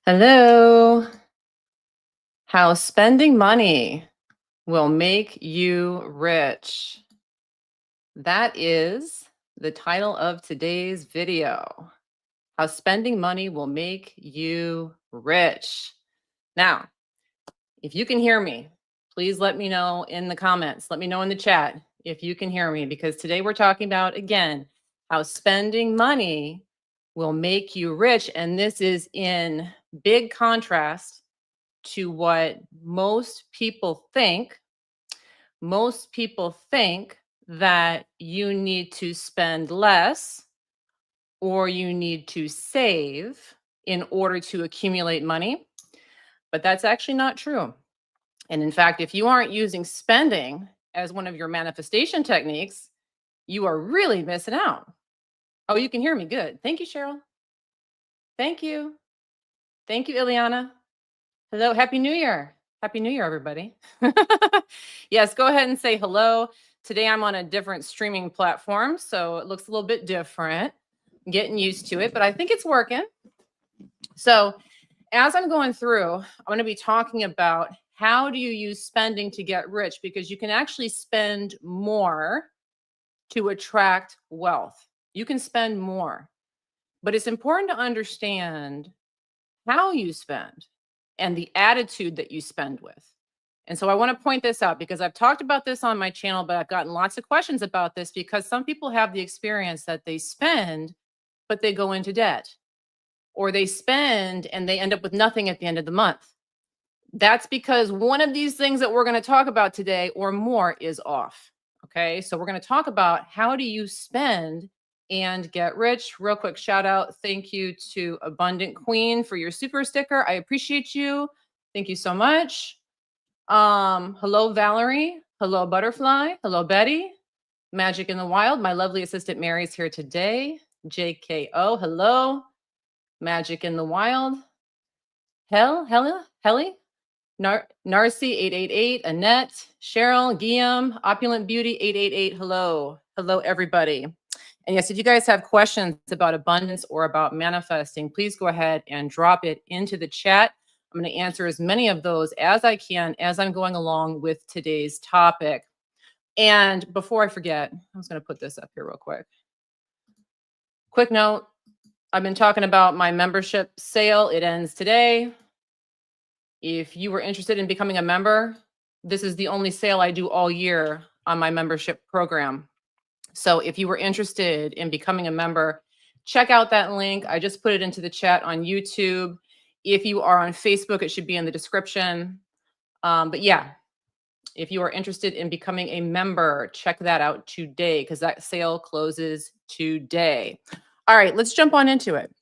Hello. How spending money will make you rich. That is the title of today's video. How spending money will make you rich. Now, if you can hear me, please let me know in the comments. Let me know in the chat if you can hear me, because today we're talking about, again, how spending money will make you rich. And this is in big contrast to what most people think. Most people think that you need to spend less or you need to save in order to accumulate money, but that's actually not true. And in fact, if you aren't using spending as one of your manifestation techniques, you are really missing out. Oh, you can hear me. Good. Thank you, Cheryl. Thank you. Thank you, Ileana. Hello. Happy New Year. Happy New Year, everybody. Yes, go ahead and say hello. Today I'm on a different streaming platform, so it looks a little bit different. I'm getting used to it, but I think it's working. So as I'm going through, I'm going to be talking about how do you use spending to get rich, because you can actually spend more to attract wealth. You can spend more, but it's important to understand how you spend and the attitude that you spend with. And so I want to point this out because I've talked about this on my channel, but I've gotten lots of questions about this because some people have the experience that they spend, but they go into debt, or they spend and they end up with nothing at the end of the month. That's because one of these things that we're going to talk about today or more is off. Okay. So we're going to talk about how do you spend and get rich. Real quick shout out. Thank you to Abundant Queen for your super sticker. I appreciate you. Thank you so much. Hello, Valerie. Hello, Butterfly. Hello, Betty. Magic in the Wild. My lovely assistant Mary's here today. JKO. Hello. Magic in the Wild. Helly. Narcy 888, Annette, Cheryl, Guillaume, Opulent Beauty 888. Hello. Hello, everybody. And yes, if you guys have questions about abundance or about manifesting, please go ahead and drop it into the chat. I'm going to answer as many of those as I can as I'm going along with today's topic. And before I forget, I was going to put this up here real quick. Quick note, I've been talking about my membership sale. It ends today. If you were interested in becoming a member, this is the only sale I do all year on my membership program. So if you were interested in becoming a member, check out that link. I just put it into the chat on YouTube. If you are on Facebook, it should be in the description. But yeah, if you are interested in becoming a member, check that out today because that sale closes today. All right, let's jump on into it.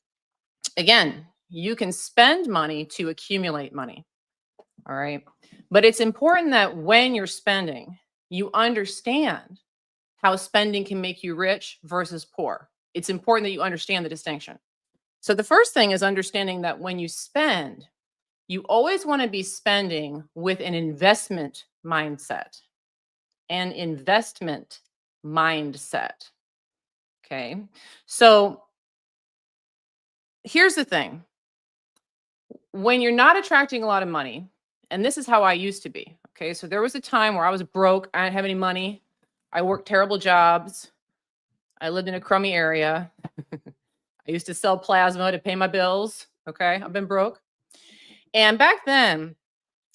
Again, you can spend money to accumulate money. All right. But it's important that when you're spending, you understand how spending can make you rich versus poor. It's important that you understand the distinction. So the first thing is understanding that when you spend, you always want to be spending with an investment mindset. An investment mindset. Okay. So here's the thing. When you're not attracting a lot of money, and this is how I used to be. Okay. So there was a time where I was broke. I didn't have any money. I worked terrible jobs. I lived in a crummy area. I used to sell plasma to pay my bills. Okay. I've been broke. And back then,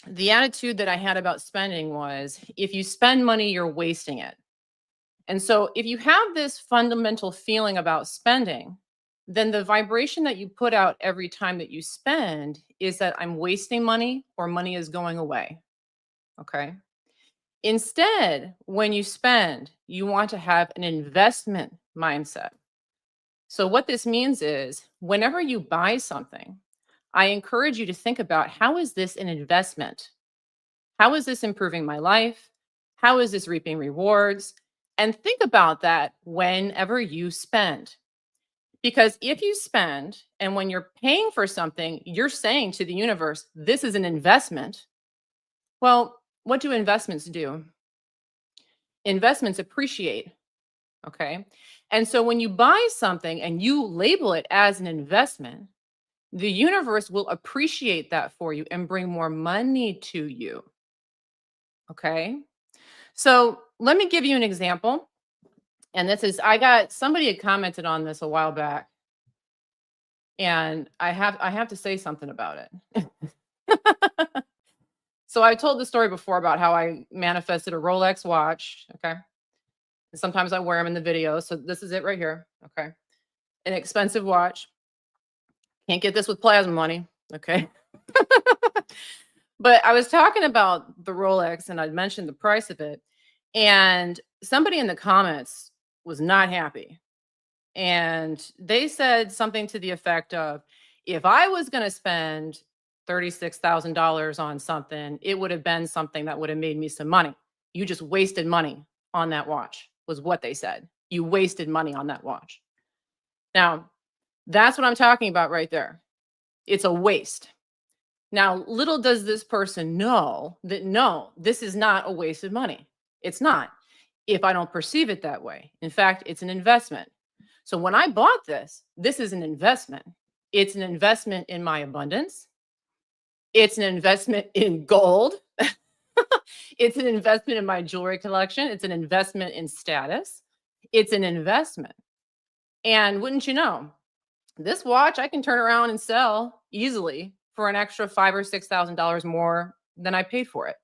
the attitude that I had about spending was if you spend money, you're wasting it. And so if you have this fundamental feeling about spending, then the vibration that you put out every time that you spend is that I'm wasting money or money is going away. Okay. Instead, when you spend, you want to have an investment mindset. So what this means is whenever you buy something, I encourage you to think about how is this an investment? How is this improving my life? How is this reaping rewards? And think about that whenever you spend. Because if you spend and when you're paying for something, you're saying to the universe, this is an investment. Well, what do investments do? Investments appreciate. Okay. And so when you buy something and you label it as an investment, the universe will appreciate that for you and bring more money to you. Okay. So let me give you an example. And this is, somebody had commented on this a while back, and I have to say something about it. So I told the story before about how I manifested a Rolex watch. Okay. And sometimes I wear them in the video. So this is it right here. Okay. An expensive watch. Can't get this with plasma money. Okay. But I was talking about the Rolex and I'd mentioned the price of it. And somebody in the comments was not happy. And they said something to the effect of, if I was going to spend $36,000 on something, it would have been something that would have made me some money. You just wasted money on that watch, was what they said. You wasted money on that watch. Now, that's what I'm talking about right there. It's a waste. Now, little does this person know that no, this is not a waste of money. It's not, if I don't perceive it that way. In fact, it's an investment. So when I bought this is an investment. It's an investment in my abundance. It's an investment in gold. It's an investment in my jewelry collection. It's an investment in status. It's an investment. And wouldn't you know, this watch I can turn around and sell easily for an extra $5,000 or $6,000 more than I paid for it.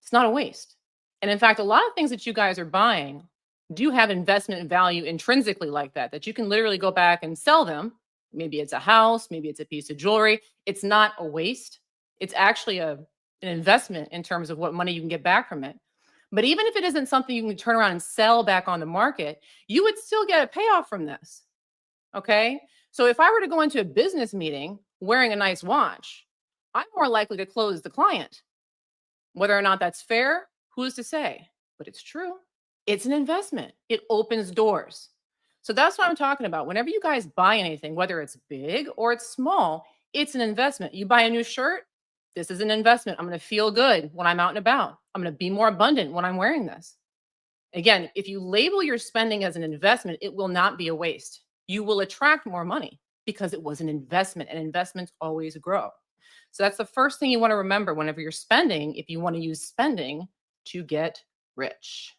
It's not a waste. And in fact, a lot of things that you guys are buying do have investment value intrinsically like that, that you can literally go back and sell them. Maybe it's a house, maybe it's a piece of jewelry. It's not a waste. It's actually an investment in terms of what money you can get back from it. But even if it isn't something you can turn around and sell back on the market, you would still get a payoff from this. Okay. So if I were to go into a business meeting wearing a nice watch, I'm more likely to close the client. Whether or not that's fair, who's to say? But it's true. It's an investment. It opens doors. So that's what I'm talking about. Whenever you guys buy anything, whether it's big or it's small, it's an investment. You buy a new shirt, this is an investment. I'm going to feel good when I'm out and about. I'm going to be more abundant when I'm wearing this. Again, if you label your spending as an investment, it will not be a waste. You will attract more money because it was an investment, and investments always grow. So that's the first thing you want to remember whenever you're spending, if you want to use spending to get rich.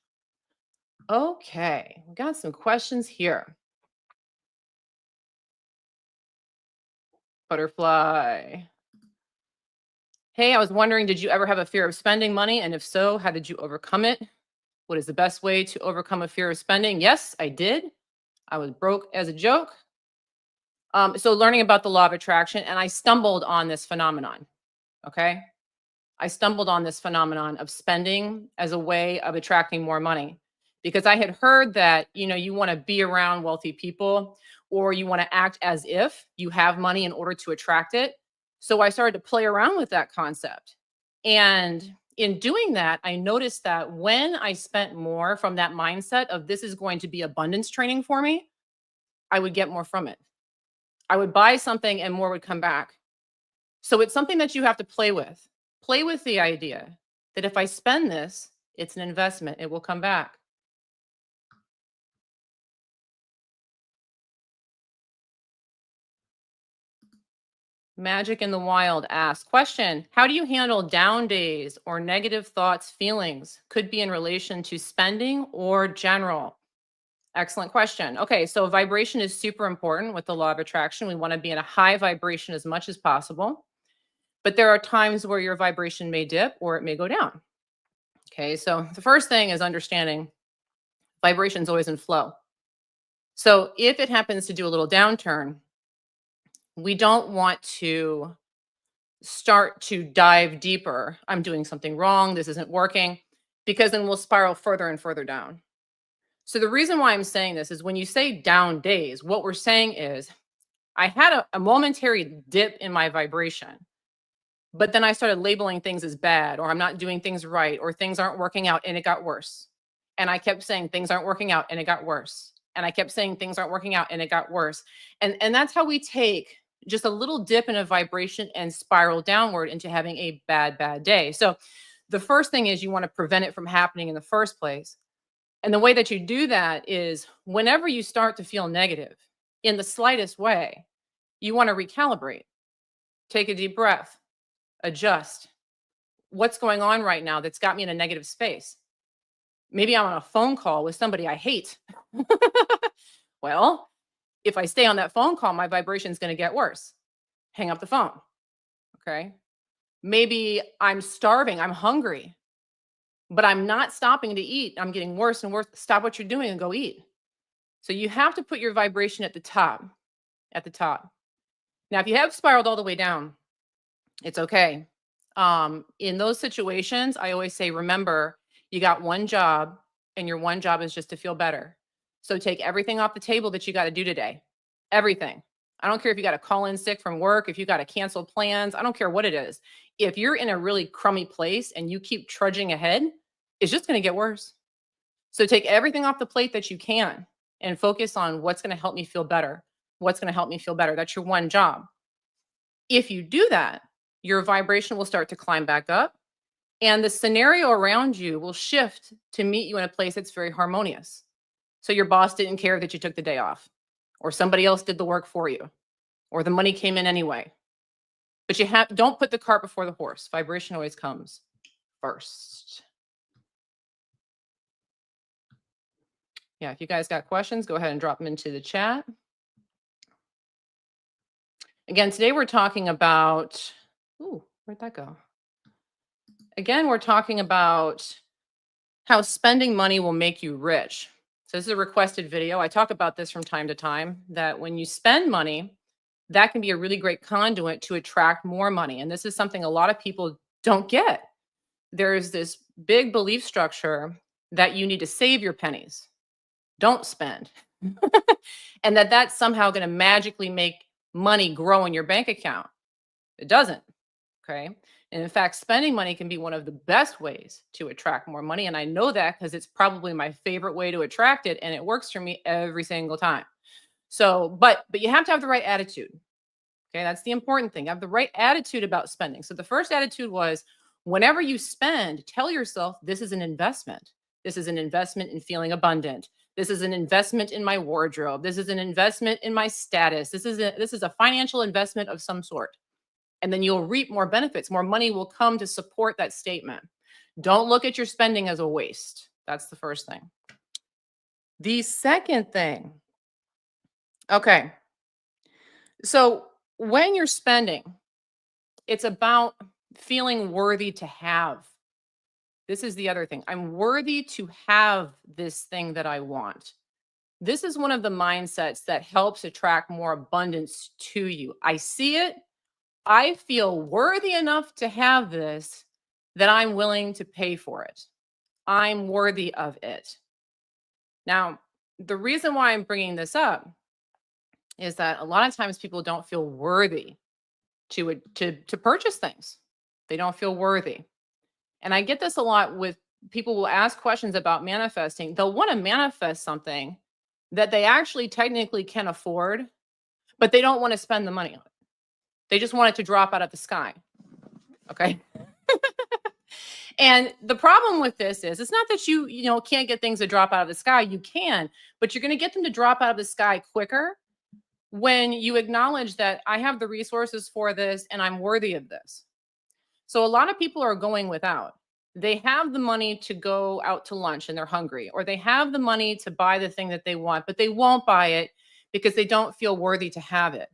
Okay, we got some questions here. Butterfly. Hey, I was wondering, did you ever have a fear of spending money? And if so, how did you overcome it? What is the best way to overcome a fear of spending? Yes, I did. I was broke as a joke. So learning about the law of attraction, and I stumbled on this phenomenon. Okay. I stumbled on this phenomenon of spending as a way of attracting more money, because I had heard that, you want to be around wealthy people, or you want to act as if you have money in order to attract it. So I started to play around with that concept. And in doing that, I noticed that when I spent more from that mindset of this is going to be abundance training for me, I would get more from it. I would buy something and more would come back. So it's something that you have to play with. Play with the idea that if I spend this, it's an investment, it will come back. Magic in the Wild asks, question, how do you handle down days or negative thoughts, feelings? Could be in relation to spending or general. Excellent question. Okay, so vibration is super important with the law of attraction. We want to be in a high vibration as much as possible. But there are times where your vibration may dip or it may go down. Okay, so the first thing is understanding vibration is always in flow. So if it happens to do a little downturn, we don't want to start to dive deeper. I'm doing something wrong. This isn't working, because then we'll spiral further and further down. So the reason why I'm saying this is when you say down days, what we're saying is I had a momentary dip in my vibration, but then I started labeling things as bad, or I'm not doing things right, or things aren't working out, and it got worse. And I kept saying things aren't working out, and it got worse. And I kept saying things aren't working out, and it got worse. And that's how we take just a little dip in a vibration and spiral downward into having a bad, bad day. So the first thing is you want to prevent it from happening in the first place. And the way that you do that is whenever you start to feel negative in the slightest way, You want to recalibrate, take a deep breath, adjust. What's going on right now that's got me in a negative space? Maybe I'm on a phone call with somebody I hate. Well, if I stay on that phone call, my vibration is going to get worse. Hang up the phone. Okay. Maybe I'm starving, I'm hungry, but I'm not stopping to eat. I'm getting worse and worse. Stop what you're doing and go eat. So you have to put your vibration at the top, at the top. Now, if you have spiraled all the way down, it's okay. In those situations, I always say, remember, you got one job, and your one job is just to feel better. So take everything off the table that you got to do today. Everything. I don't care if you got to call in sick from work, if you got to cancel plans, I don't care what it is. If you're in a really crummy place and you keep trudging ahead, it's just going to get worse. So take everything off the plate that you can and focus on what's going to help me feel better. What's going to help me feel better? That's your one job. If you do that, your vibration will start to climb back up, and the scenario around you will shift to meet you in a place that's very harmonious. So your boss didn't care that you took the day off, or somebody else did the work for you, or the money came in anyway. But don't put the cart before the horse. Vibration always comes first. Yeah, if you guys got questions, go ahead and drop them into the chat. Again, today we're talking about, ooh, where'd that go? Again, we're talking about how spending money will make you rich. So this is a requested video. I talk about this from time to time, that when you spend money, that can be a really great conduit to attract more money. And this is something a lot of people don't get. There's this big belief structure that you need to save your pennies, don't spend. And that's somehow going to magically make money grow in your bank account. It doesn't. Okay. And in fact, spending money can be one of the best ways to attract more money. And I know that because it's probably my favorite way to attract it. And it works for me every single time. So, but you have to have the right attitude. Okay. That's the important thing. Have the right attitude about spending. So the first attitude was, whenever you spend, tell yourself this is an investment. This is an investment in feeling abundant. This is an investment in my wardrobe. This is an investment in my status. This is a financial investment of some sort. And then you'll reap more benefits. More money will come to support that statement. Don't look at your spending as a waste. That's the first thing. The second thing, okay. So when you're spending, it's about feeling worthy to have. This is the other thing. I'm worthy to have this thing that I want. This is one of the mindsets that helps attract more abundance to you. I see it. I feel worthy enough to have this that I'm willing to pay for it. I'm worthy of it. Now, the reason why I'm bringing this up is that a lot of times people don't feel worthy to purchase things. They don't feel worthy. And I get this a lot with people will ask questions about manifesting. They'll want to manifest something that they actually technically can afford, but they don't want to spend the money on it. They just want it to drop out of the sky. Okay. And the problem with this is it's not that you can't get things to drop out of the sky. You can, but you're going to get them to drop out of the sky quicker when you acknowledge that I have the resources for this and I'm worthy of this. So a lot of people are going without. They have the money to go out to lunch and they're hungry, or they have the money to buy the thing that they want, but they won't buy it because they don't feel worthy to have it.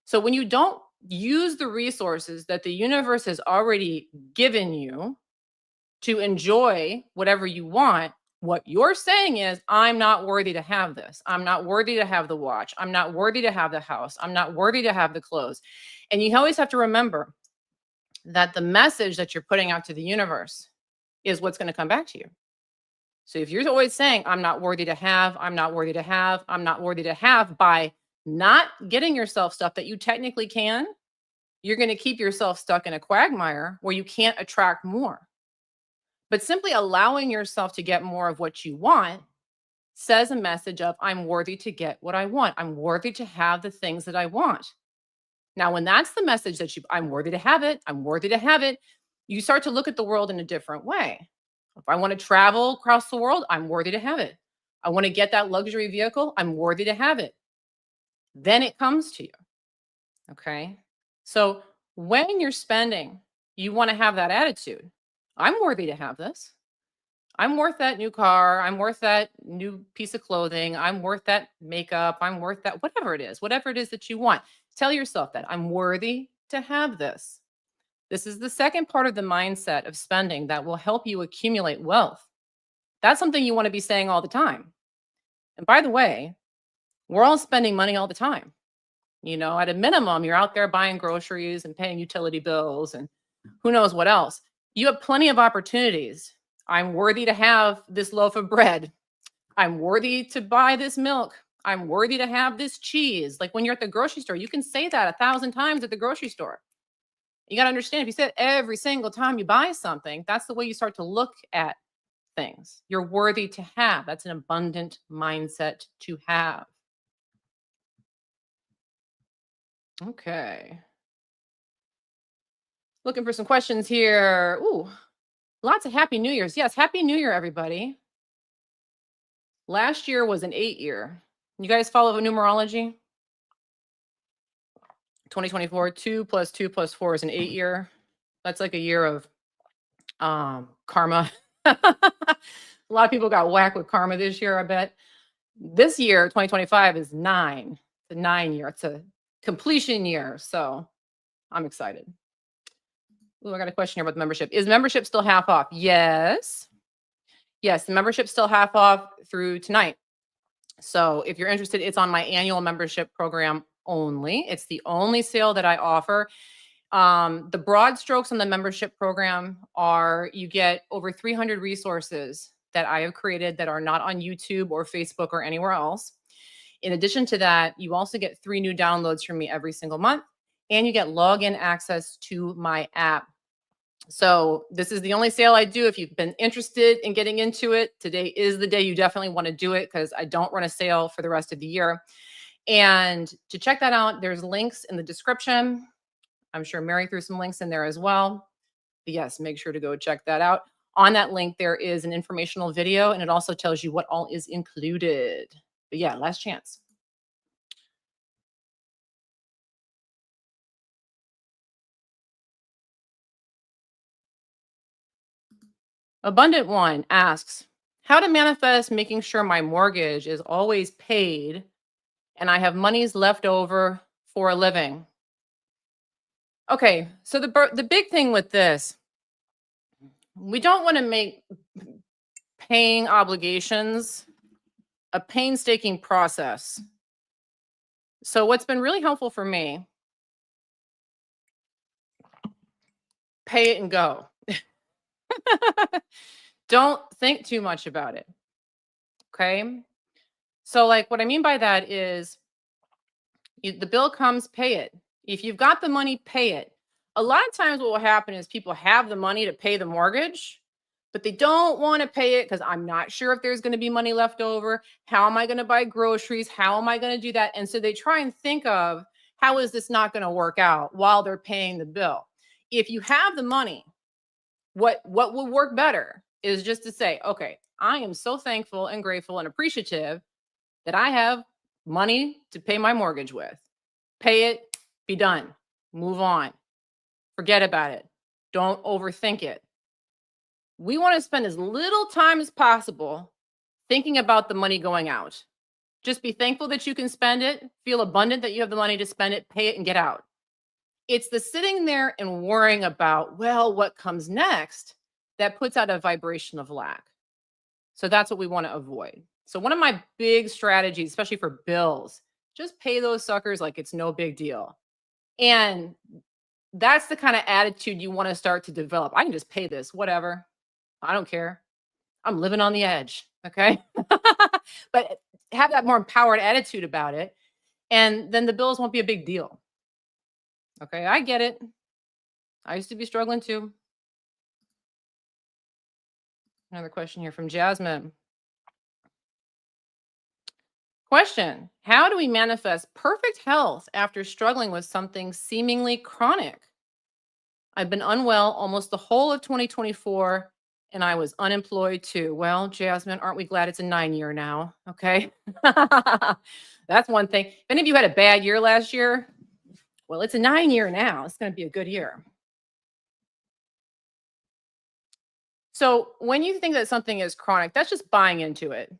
So when you don't use the resources that the universe has already given you to enjoy whatever you want, what you're saying is, I'm not worthy to have this. I'm not worthy to have the watch. I'm not worthy to have the house. I'm not worthy to have the clothes. And you always have to remember that the message that you're putting out to the universe is what's going to come back to you. So if you're always saying, I'm not worthy to have, I'm not worthy to have, I'm not worthy to have, by not getting yourself stuff that you technically can, you're going to keep yourself stuck in a quagmire where you can't attract more. But simply allowing yourself to get more of what you want says a message of, I'm worthy to get what I want. I'm worthy to have the things that I want. Now, when that's the message that I'm worthy to have it, I'm worthy to have it, you start to look at the world in a different way. If I want to travel across the world, I'm worthy to have it. I want to get that luxury vehicle, I'm worthy to have it. Then it comes to you. Okay. So when you're spending, you want to have that attitude. I'm worthy to have this. I'm worth that new car. I'm worth that new piece of clothing. I'm worth that makeup. I'm worth that, whatever it is that you want. Tell yourself that I'm worthy to have this. This is the second part of the mindset of spending that will help you accumulate wealth. That's something you want to be saying all the time. And by the way, we're all spending money all the time. At a minimum, you're out there buying groceries and paying utility bills and who knows what else. You have plenty of opportunities. I'm worthy to have this loaf of bread. I'm worthy to buy this milk. I'm worthy to have this cheese. Like when you're at the grocery store, you can say that 1,000 times at the grocery store. You got to understand, if you say it every single time you buy something, that's the way you start to look at things. You're worthy to have. That's an abundant mindset to have. Okay. Looking for some questions here. Ooh, lots of Happy New Year's. Yes, Happy New Year, everybody. Last year was an 8-year. You guys follow numerology? 2024, 2 plus 2 plus 4 is an 8-year. That's like a year of karma. A lot of people got whacked with karma this year, I bet. This year, 2025, is 9. It's a 9-year. It's a completion year. So I'm excited. Ooh, I got a question here about the membership. Is membership still half off? Yes. Yes, the membership's still half off through tonight. So if you're interested, it's on my annual membership program only. It's the only sale that I offer. The broad strokes on the membership program are you get over 300 resources that I have created that are not on YouTube or Facebook or anywhere else. In addition to that, you also get 3 new downloads from me every single month, and you get login access to my app. So this is the only sale I do. If you've been interested in getting into it, today is the day you definitely want to do it, because I don't run a sale for the rest of the year. And to check that out, there's links in the description. I'm sure Mary threw some links in there as well. But yes, make sure to go check that out. On that link, there is an informational video, and it also tells you what all is included. But yeah, last chance. Abundant One asks, how to manifest making sure my mortgage is always paid and I have monies left over for a living. Okay, so the big thing with this, we don't want to make paying obligations a painstaking process. So what's been really helpful for me, pay it and go. Don't think too much about it. Okay? So like what I mean by that is the bill comes, pay it. If you've got the money, pay it. A lot of times what will happen is people have the money to pay the mortgage, but they don't want to pay it because I'm not sure if there's going to be money left over. How am I going to buy groceries? How am I going to do that? And so they try and think of, how is this not going to work out while they're paying the bill? If you have the money, what would work better is just to say, okay, I am so thankful and grateful and appreciative that I have money to pay my mortgage with. Pay it, be done, move on, forget about it. Don't overthink it. We want to spend as little time as possible thinking about the money going out. Just be thankful that you can spend it, feel abundant that you have the money to spend it, pay it, and get out. It's the sitting there and worrying about, well, what comes next, that puts out a vibration of lack. So that's what we want to avoid. So one of my big strategies, especially for bills, just pay those suckers like it's no big deal. And that's the kind of attitude you want to start to develop. I can just pay this, whatever. I don't care. I'm living on the edge. Okay. But have that more empowered attitude about it. And then the bills won't be a big deal. Okay. I get it. I used to be struggling too. Another question here from Jasmine. Question: how do we manifest perfect health after struggling with something seemingly chronic? I've been unwell almost the whole of 2024 and I was unemployed too. Well, Jasmine, aren't we glad it's a 9-year now? Okay. That's one thing. If any of you had a bad year last year, Well, it's a 9-year now. It's going to be a good year. So when you think that something is chronic, that's just buying into it.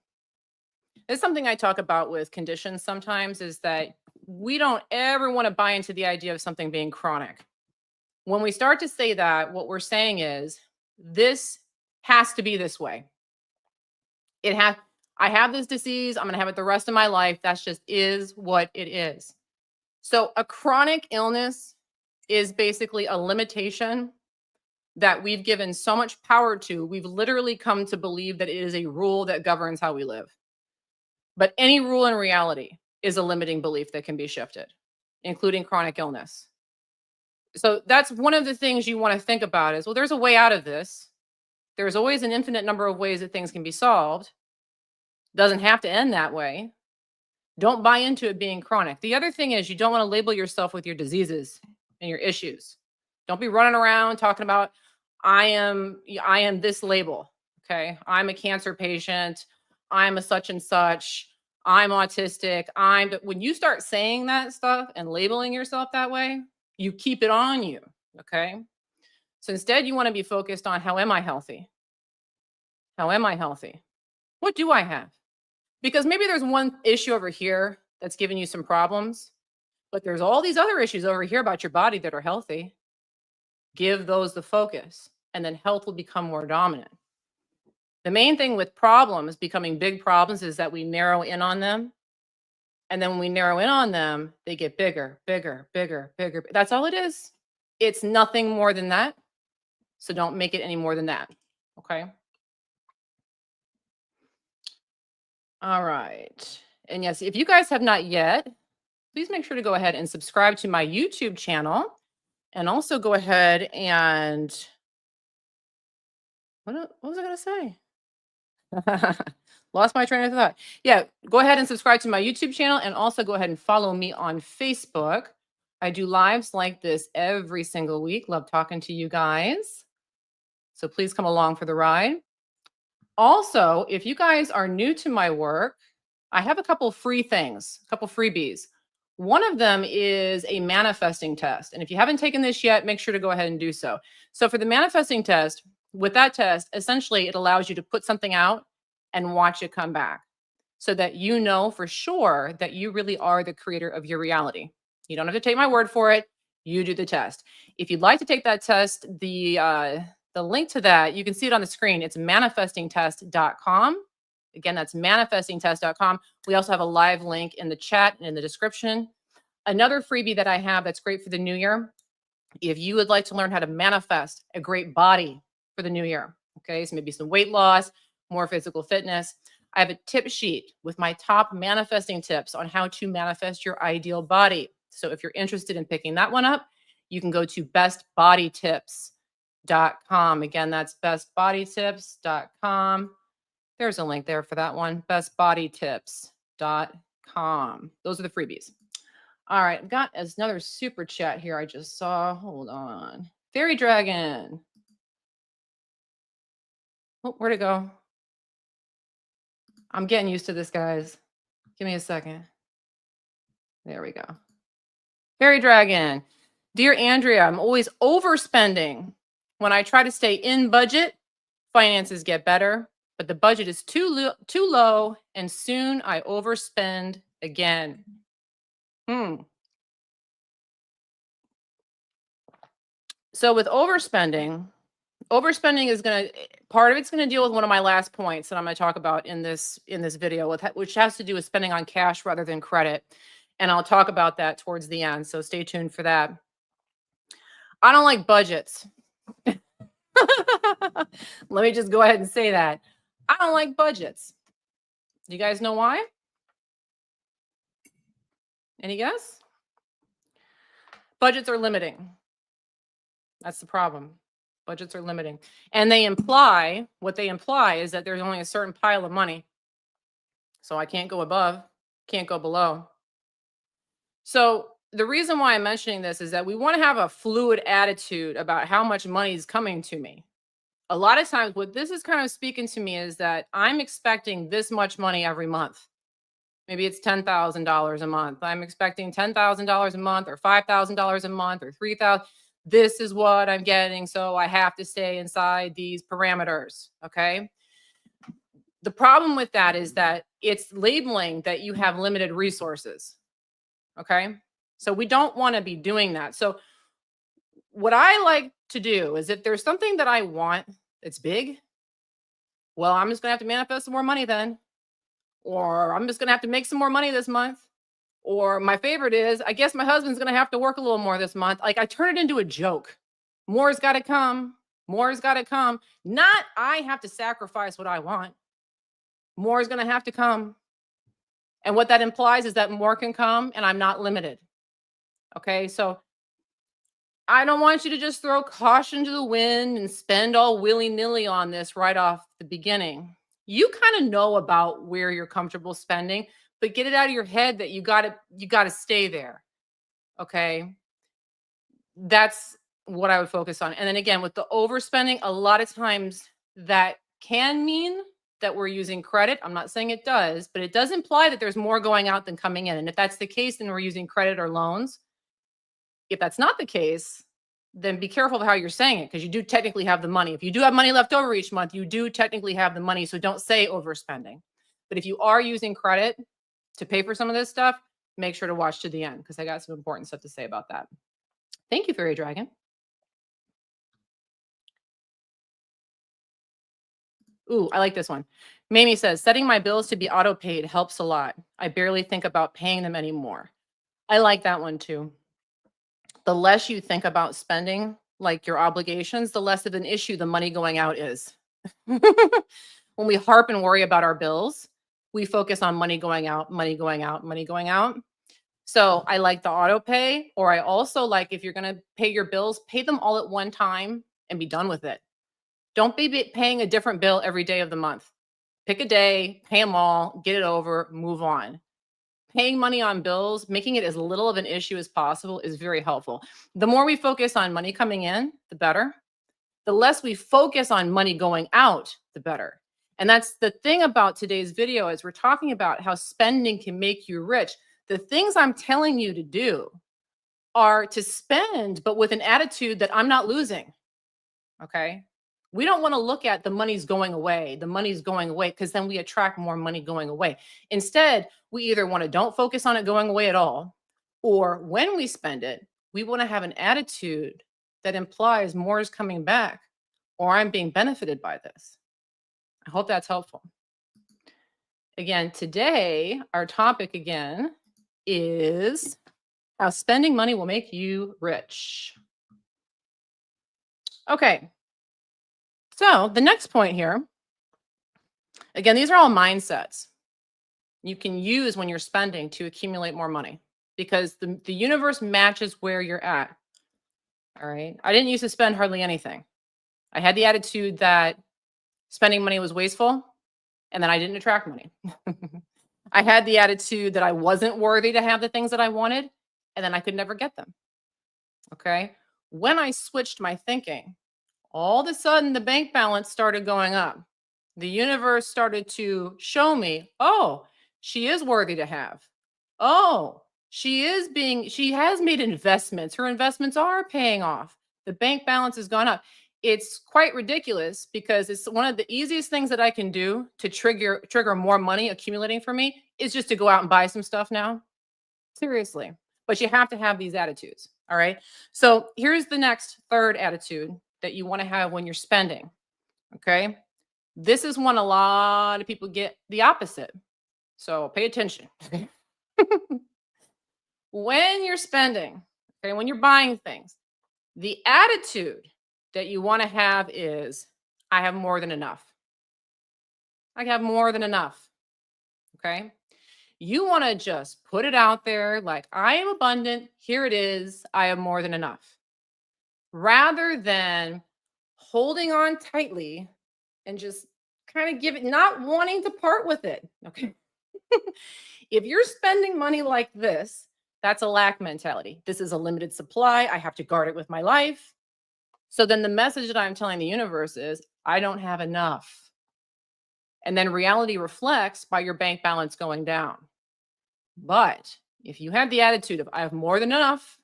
It's something I talk about with conditions sometimes is that we don't ever want to buy into the idea of something being chronic. When we start to say that, what we're saying is this has to be this way. It has I have this disease, I'm going to have it the rest of my life. That's just is what it is. So a chronic illness is basically a limitation that we've given so much power to. We've literally come to believe that it is a rule that governs how we live. But any rule in reality is a limiting belief that can be shifted, including chronic illness. So that's one of the things you want to think about is, well, there's a way out of this. There's always an infinite number of ways that things can be solved. Doesn't have to end that way. Don't buy into it being chronic. The other thing is you don't want to label yourself with your diseases and your issues. Don't be running around talking about I am this label. Okay? I'm a cancer patient. I'm a such and such. I'm autistic. When you start saying that stuff and labeling yourself that way, you keep it on you. Okay? So instead you want to be focused on how am I healthy? How am I healthy? What do I have? Because maybe there's one issue over here that's giving you some problems, but there's all these other issues over here about your body that are healthy. Give those the focus, and then health will become more dominant. The main thing with problems becoming big problems is that we narrow in on them. And then when we narrow in on them, they get bigger, bigger, bigger, bigger. That's all it is. It's nothing more than that. So don't make it any more than that. Okay. All right. And yes, if you guys have not yet, please make sure to go ahead and subscribe to my YouTube channel. And also go ahead and what was I going to say? Lost my train of thought. Yeah, go ahead and subscribe to my YouTube channel and also go ahead and follow me on Facebook. I do lives like this every single week. Love talking to you guys. So please come along for the ride. Also, if you guys are new to my work, I have a couple free things, a couple freebies. One of them is a manifesting test. And if you haven't taken this yet, make sure to go ahead and do so. So for the manifesting test, with that test, essentially it allows you to put something out and watch it come back so that you know for sure that you really are the creator of your reality. You don't have to take my word for it. You do the test. If you'd like to take that test, the link to that, you can see it on the screen. It's manifestingtest.com. Again, that's manifestingtest.com. We also have a live link in the chat and in the description. Another freebie that I have that's great for the new year, if you would like to learn how to manifest a great body for the new year, okay, so maybe some weight loss, more physical fitness, I have a tip sheet with my top manifesting tips on how to manifest your ideal body. So if you're interested in picking that one up, you can go to bestbodytips.com. Again, that's bestbodytips.com. There's a link there for that one, bestbodytips.com. Those are the freebies. All right, I've got another super chat here I just saw. Hold on. Fairy Dragon. Oh, where'd it go? I'm getting used to this, guys. Give me a second. There we go. Fairy Dragon. Dear Andrea, I'm always overspending. When I try to stay in budget, finances get better, but the budget is too low, and soon I overspend again. So with overspending is part of it's going to deal with one of my last points that I'm going to talk about in this video, which has to do with spending on cash rather than credit. And I'll talk about that towards the end. So stay tuned for that. I don't like budgets. Let me just go ahead and say that. I don't like budgets. Do you guys know why? Any guess? Budgets are limiting. That's the problem. Budgets are limiting. And what they imply is that there's only a certain pile of money. So I can't go above, can't go below. So the reason why I'm mentioning this is that we want to have a fluid attitude about how much money is coming to me. A lot of times what this is kind of speaking to me is that I'm expecting this much money every month. Maybe it's $10,000 a month. I'm expecting $10,000 a month or $5,000 a month or 3,000. This is what I'm getting. So I have to stay inside these parameters. Okay. The problem with that is that it's labeling that you have limited resources. Okay. So we don't want to be doing that. So what I like to do is if there's something that I want that's big, well, I'm just going to have to manifest some more money then. Or I'm just going to have to make some more money this month. Or my favorite is, I guess my husband's going to have to work a little more this month. Like I turn it into a joke. More's got to come. More's got to come. Not I have to sacrifice what I want. More is going to have to come. And what that implies is that more can come and I'm not limited. Okay. So I don't want you to just throw caution to the wind and spend all willy nilly on this right off the beginning. You kind of know about where you're comfortable spending, but get it out of your head that you got to stay there. Okay. That's what I would focus on. And then again, with the overspending, a lot of times that can mean that we're using credit. I'm not saying it does, but it does imply that there's more going out than coming in. And if that's the case, then we're using credit or loans. If that's not the case, then be careful of how you're saying it because you do technically have the money. If you do have money left over each month, you do technically have the money. So don't say overspending. But if you are using credit to pay for some of this stuff, make sure to watch to the end because I got some important stuff to say about that. Thank you, Fairy Dragon. Ooh, I like this one. Mamie says, setting my bills to be auto paid helps a lot. I barely think about paying them anymore. I like that one too. The less you think about spending, like your obligations, the less of an issue the money going out is. When we harp and worry about our bills, we focus on money going out, money going out, money going out. So I like the auto pay, or I also like if you're going to pay your bills, pay them all at one time and be done with it. Don't be paying a different bill every day of the month. Pick a day, pay them all, get it over, move on. Paying money on bills, making it as little of an issue as possible is very helpful. The more we focus on money coming in, the better. The less we focus on money going out, the better. And that's the thing about today's video is we're talking about how spending can make you rich. The things I'm telling you to do are to spend, but with an attitude that I'm not losing. Okay. We don't want to look at the money's going away, because then we attract more money going away. Instead, we either want to don't focus on it going away at all, or when we spend it, we want to have an attitude that implies more is coming back or I'm being benefited by this. I hope that's helpful. Again, today, our topic again is how spending money will make you rich. Okay. So the next point here, again, these are all mindsets you can use when you're spending to accumulate more money because the universe matches where you're at. All right. I didn't used to spend hardly anything. I had the attitude that spending money was wasteful and then I didn't attract money. I had the attitude that I wasn't worthy to have the things that I wanted and then I could never get them. Okay. When I switched my thinking, all of a sudden the bank balance started going up. The universe started to show me, oh, she is worthy to have. Oh, she has made investments. Her investments are paying off. The bank balance has gone up. It's quite ridiculous because it's one of the easiest things that I can do to trigger more money accumulating for me is just to go out and buy some stuff now. Seriously. But you have to have these attitudes. All right. So here's the next third attitude that you want to have when you're spending. Okay. This is one a lot of people get the opposite. So pay attention. When you're spending, okay, when you're buying things, the attitude that you want to have is I have more than enough. I have more than enough. Okay. You want to just put it out there like I am abundant. Here it is. I have more than enough. Rather than holding on tightly and just kind of not wanting to part with it. Okay. If you're spending money like this, that's a lack mentality. This is a limited supply. I have to guard it with my life. So then the message that I'm telling the universe is I don't have enough. And then reality reflects by your bank balance going down. But if you have the attitude of, I have more than enough,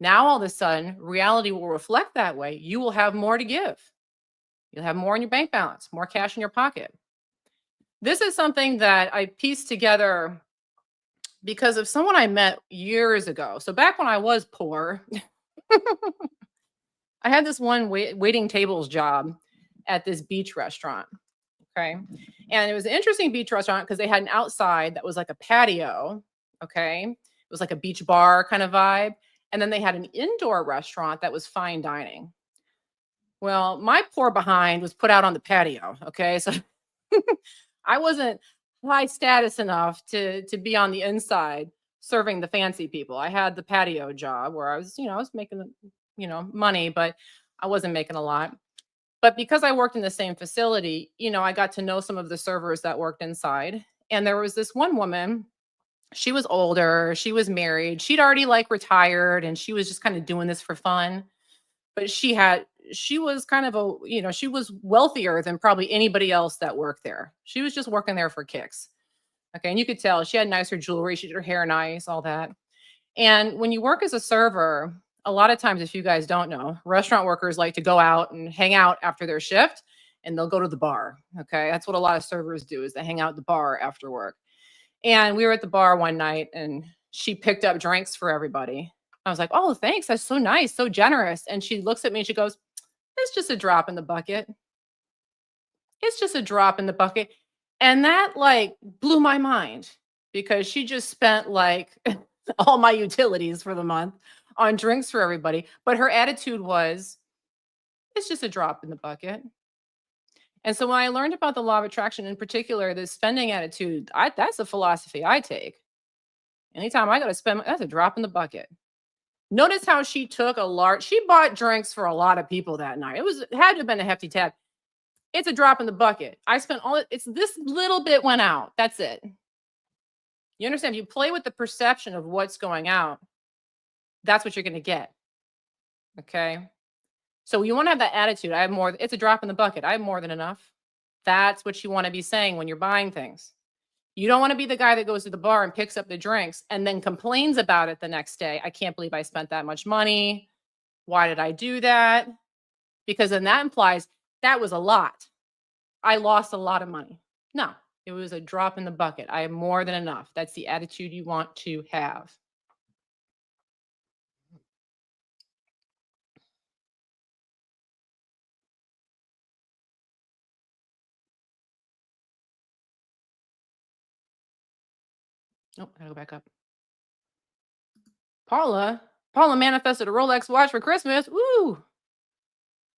now all of a sudden, reality will reflect that way. You will have more to give. You'll have more in your bank balance, more cash in your pocket. This is something that I pieced together because of someone I met years ago. So back when I was poor, I had this one waiting tables job at this beach restaurant. Okay. And it was an interesting beach restaurant because they had an outside that was like a patio. Okay. It was like a beach bar kind of vibe. And then they had an indoor restaurant that was fine dining. Well, my poor behind was put out on the patio. Okay. So I wasn't high status enough to be on the inside serving the fancy people. I had the patio job where I was making, money, but I wasn't making a lot. But because I worked in the same facility, I got to know some of the servers that worked inside. And there was this one woman, she was older, she was married, she'd already like retired, and she was just kind of doing this for fun. But she was kind of she was wealthier than probably anybody else that worked there. She was just working there for kicks. Okay. And you could tell she had nicer jewelry, she did her hair nice, all that. And when you work as a server, a lot of times, if you guys don't know, restaurant workers like to go out and hang out after their shift and they'll go to the bar. Okay. That's what a lot of servers do is they hang out at the bar after work. And we were at the bar one night and she picked up drinks for everybody. I was like, oh, thanks. That's so nice. So generous. And she looks at me and she goes, it's just a drop in the bucket. It's just a drop in the bucket. And that like blew my mind because she just spent like all my utilities for the month on drinks for everybody. But her attitude was, it's just a drop in the bucket. And so when I learned about the law of attraction, in particular, the spending attitude, that's a philosophy I take. Anytime I got to spend, that's a drop in the bucket. Notice how she bought drinks for a lot of people that night. It had to have been a hefty tab. It's a drop in the bucket. I spent it's this little bit went out. That's it. You understand? If you play with the perception of what's going out, that's what you're going to get. Okay. So you want to have that attitude. I have more. It's a drop in the bucket. I have more than enough. That's what you want to be saying when you're buying things. You don't want to be the guy that goes to the bar and picks up the drinks and then complains about it the next day. I can't believe I spent that much money. Why did I do that? Because then that implies that was a lot. I lost a lot of money. No, it was a drop in the bucket. I have more than enough. That's the attitude you want to have. Oh, I gotta go back up. Paula manifested a Rolex watch for Christmas. Woo!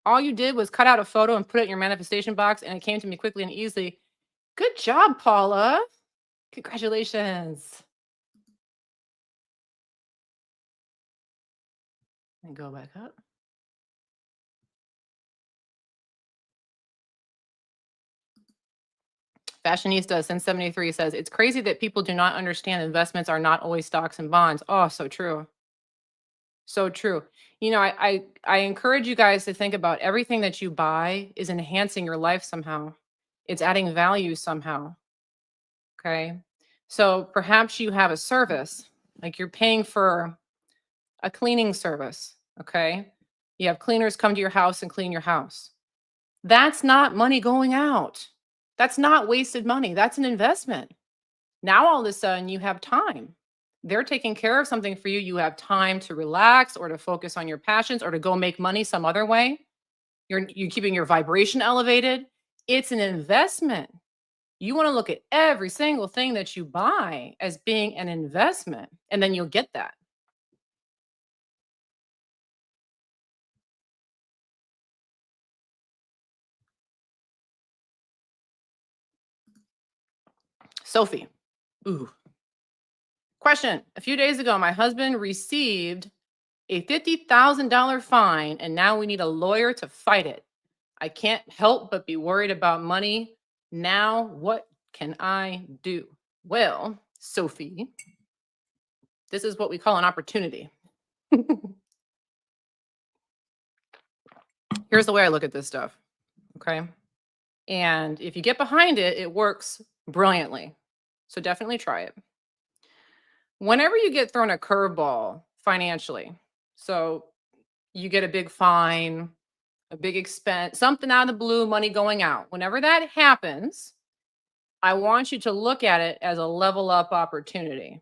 All you did was cut out a photo and put it in your manifestation box, and it came to me quickly and easily. Good job, Paula. Congratulations. And go back up. Fashionista since 73 says it's crazy that people do not understand investments are not always stocks and bonds. Oh, so true. So true. I encourage you guys to think about everything that you buy is enhancing your life somehow. It's adding value somehow. Okay. So perhaps you have a service, like you're paying for a cleaning service. Okay. You have cleaners come to your house and clean your house. That's not money going out. That's not wasted money. That's an investment. Now all of a sudden you have time. They're taking care of something for you. You have time to relax or to focus on your passions or to go make money some other way. You're keeping your vibration elevated. It's an investment. You want to look at every single thing that you buy as being an investment, and then you'll get that. Sophie. Ooh. Question. A few days ago, my husband received a $50,000 fine, and now we need a lawyer to fight it. I can't help but be worried about money. Now, what can I do? Well, Sophie, this is what we call an opportunity. Here's the way I look at this stuff. Okay. And if you get behind it, it works brilliantly. So definitely try it. Whenever you get thrown a curveball financially, so you get a big fine, a big expense, something out of the blue, money going out. Whenever that happens, I want you to look at it as a level up opportunity.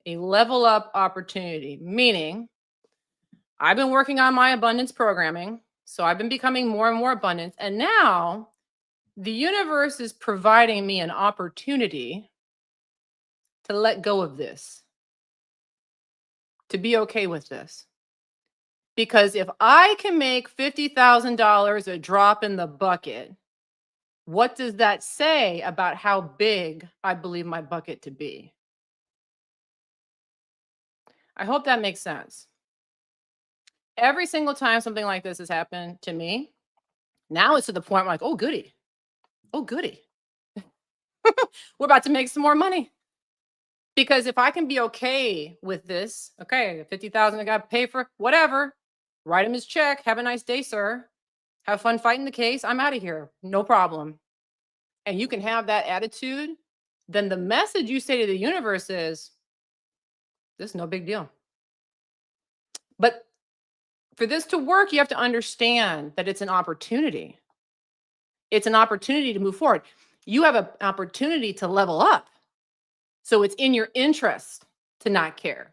A level up opportunity, meaning I've been working on my abundance programming. So I've been becoming more and more abundant. And now the universe is providing me an opportunity to let go of this, to be okay with this. Because if I can make $50,000 a drop in the bucket, what does that say about how big I believe my bucket to be? I hope that makes sense. Every single time something like this has happened to me, now it's to the point where I'm like, oh, goody. Oh, goody. We're about to make some more money. Because if I can be okay with this, okay, 50,000 I got to pay for whatever, write him his check. Have a nice day, sir. Have fun fighting the case. I'm out of here. No problem. And you can have that attitude, then the message you say to the universe is, this is no big deal. But for this to work, you have to understand that it's an opportunity. It's an opportunity to move forward. You have an opportunity to level up. So it's in your interest to not care.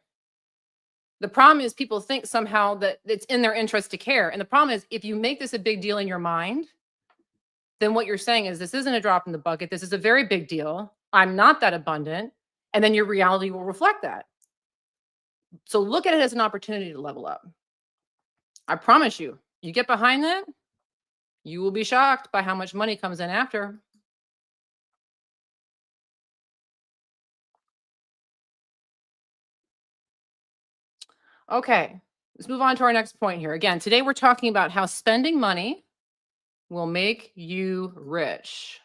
The problem is people think somehow that it's in their interest to care. And the problem is if you make this a big deal in your mind, then what you're saying is this isn't a drop in the bucket. This is a very big deal. I'm not that abundant. And then your reality will reflect that. So look at it as an opportunity to level up. I promise you, you get behind that, you will be shocked by how much money comes in after. Okay, let's move on to our next point here. Again, today we're talking about how spending money will make you rich.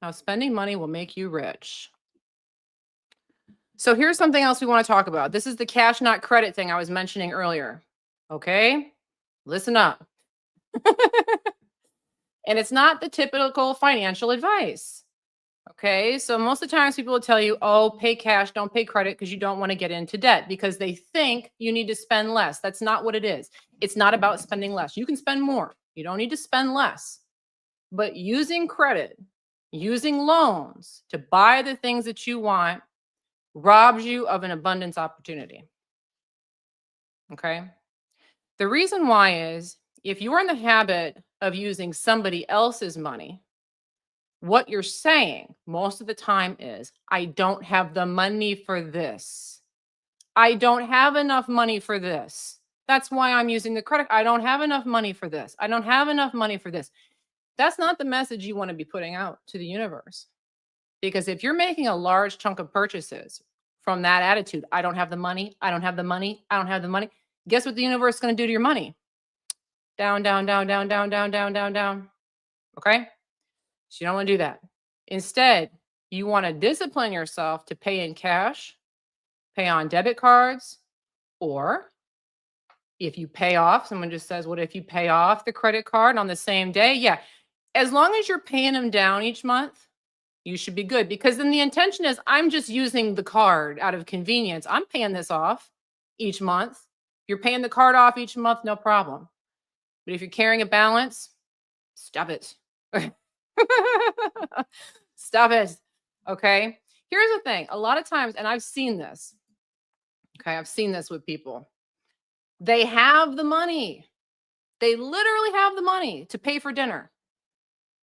How spending money will make you rich. So here's something else we want to talk about. This is the cash, not credit thing I was mentioning earlier. Okay, listen up. And it's not the typical financial advice. Okay, so most of the times people will tell you, oh, pay cash, don't pay credit because you don't want to get into debt because they think you need to spend less. That's not what it is. It's not about spending less. You can spend more, you don't need to spend less. But using credit, using loans to buy the things that you want robs you of an abundance opportunity. Okay, the reason why is if you're in the habit of using somebody else's money, what you're saying most of the time is, I don't have the money for this. I don't have enough money for this. That's why I'm using the credit. I don't have enough money for this. I don't have enough money for this. That's not the message you want to be putting out to the universe. Because if you're making a large chunk of purchases from that attitude, I don't have the money, I don't have the money, I don't have the money, guess what the universe is going to do to your money? Down, down, down, down, down, down, down, down, down. Okay? So you don't want to do that. Instead, you want to discipline yourself to pay in cash, pay on debit cards, or if you pay off, someone just says, what if you pay off the credit card on the same day? Yeah. As long as you're paying them down each month, you should be good because then the intention is I'm just using the card out of convenience. I'm paying this off each month. You're paying the card off each month, no problem. But if you're carrying a balance, stop it. Stop it. Okay. Here's the thing. A lot of times, and I've seen this. Okay. I've seen this with people. They have the money. They literally have the money to pay for dinner,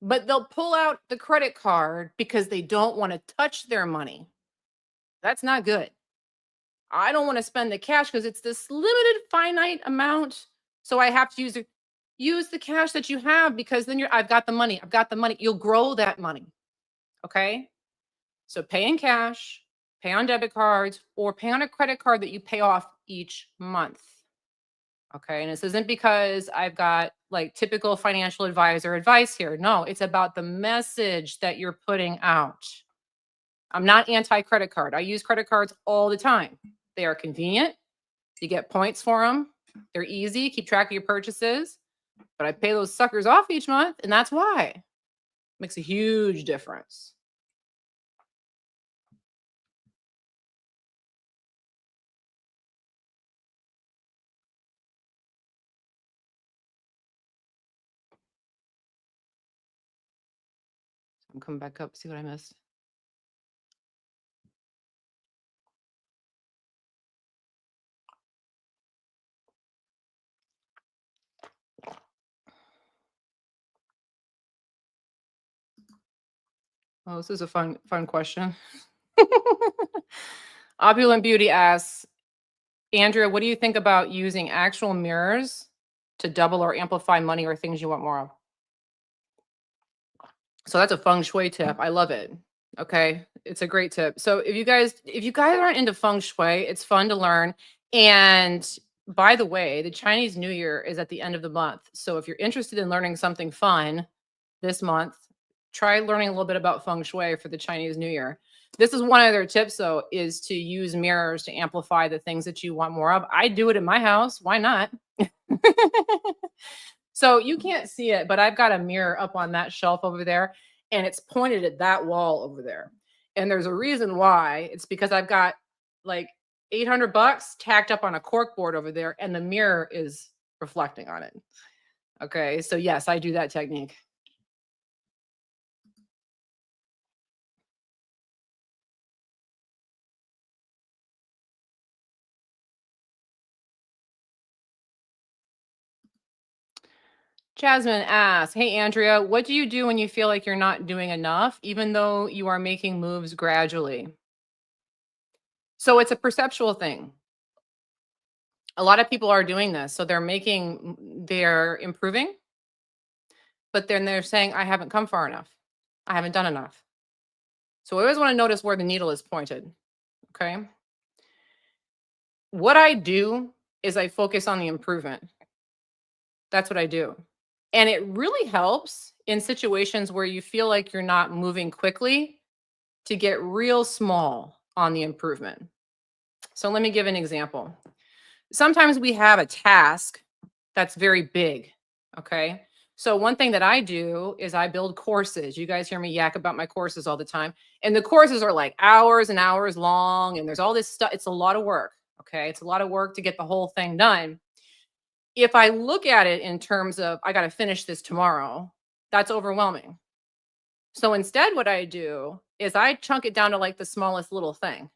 but they'll pull out the credit card because they don't want to touch their money. That's not good. I don't want to spend the cash because it's this limited finite amount. So I have to use the cash that you have because then I've got the money. I've got the money. You'll grow that money. Okay. So pay in cash, pay on debit cards, or pay on a credit card that you pay off each month. Okay. And this isn't because I've got like typical financial advisor advice here. No, it's about the message that you're putting out. I'm not anti-credit card. I use credit cards all the time. They are convenient. You get points for them. They're easy. Keep track of your purchases. But I pay those suckers off each month, and that's why. Makes a huge difference. I'm coming back up, see what I missed. Oh, this is a fun question. Opulent Beauty asks, Andrea, what do you think about using actual mirrors to double or amplify money or things you want more of? So that's a feng shui tip. I love it. Okay. It's a great tip. So if you guys aren't into feng shui, it's fun to learn. And by the way, the Chinese New Year is at the end of the month. So if you're interested in learning something fun this month, try learning a little bit about feng shui for the Chinese New Year. This is one of their tips though, is to use mirrors to amplify the things that you want more of. I do it in my house. Why not? So you can't see it, but I've got a mirror up on that shelf over there, and it's pointed at that wall over there. And there's a reason why. It's because I've got like 800 bucks tacked up on a cork board over there, and the mirror is reflecting on it. Okay. So yes, I do that technique. Jasmine asks, hey, Andrea, what do you do when you feel like you're not doing enough, even though you are making moves gradually? So it's a perceptual thing. A lot of people are doing this. So they're improving, but then they're saying, I haven't come far enough. I haven't done enough. So I always want to notice where the needle is pointed. Okay. What I do is I focus on the improvement. That's what I do. And it really helps in situations where you feel like you're not moving quickly to get real small on the improvement. So let me give an example. Sometimes we have a task that's very big. Okay. So one thing that I do is I build courses. You guys hear me yak about my courses all the time. And the courses are like hours and hours long. And there's all this stuff. It's a lot of work. Okay. It's a lot of work to get the whole thing done. If I look at it in terms of, I got to finish this tomorrow, that's overwhelming. So instead, what I do is I chunk it down to like the smallest little thing.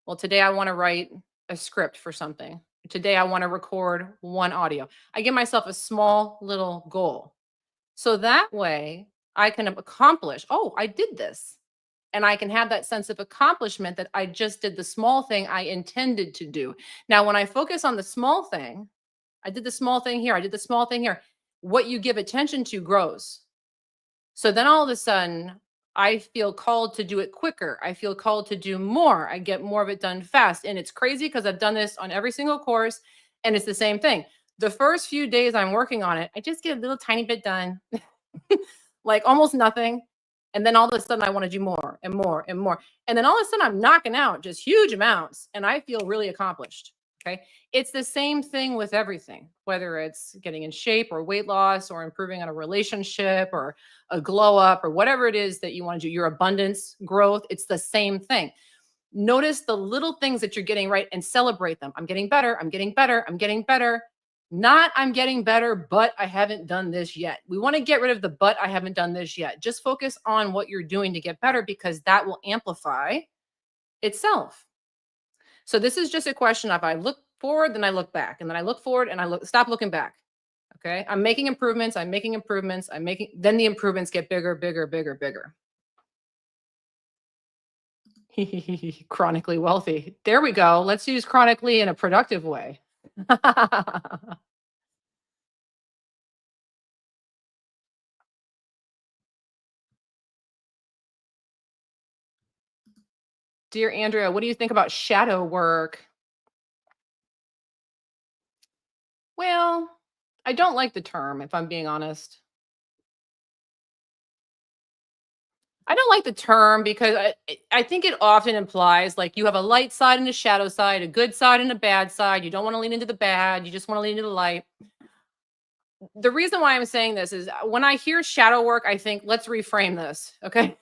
Well, today I want to write a script for something. Today I want to record one audio. I give myself a small little goal. So that way I can accomplish, oh, I did this. And I can have that sense of accomplishment that I just did the small thing I intended to do. Now, when I focus on the small thing, I did the small thing here, I did the small thing here. What you give attention to grows. So then all of a sudden, I feel called to do it quicker. I feel called to do more. I get more of it done fast. And it's crazy because I've done this on every single course and it's the same thing. The first few days I'm working on it, I just get a little tiny bit done, like almost nothing. And then all of a sudden I want to do more and more and more. And then all of a sudden I'm knocking out just huge amounts and I feel really accomplished. Okay. It's the same thing with everything, whether it's getting in shape or weight loss or improving on a relationship or a glow up or whatever it is that you want to do, your abundance growth. It's the same thing. Notice the little things that you're getting right and celebrate them. I'm getting better. I'm getting better. I'm getting better. Not I'm getting better, but I haven't done this yet. We want to get rid of the but I haven't done this yet. Just focus on what you're doing to get better because that will amplify itself. So this is just a question of I look forward, then I look back, and then I look forward and stop looking back. Okay. I'm making improvements. I'm making improvements. Then the improvements get bigger, bigger, bigger, bigger. Chronically wealthy. There we go. Let's use chronically in a productive way. Dear Andrea, what do you think about shadow work? Well, I don't like the term, if I'm being honest. I don't like the term because I think it often implies like you have a light side and a shadow side, a good side and a bad side. You don't want to lean into the bad. You just want to lean into the light. The reason why I'm saying this is when I hear shadow work, I think, let's reframe this. Okay.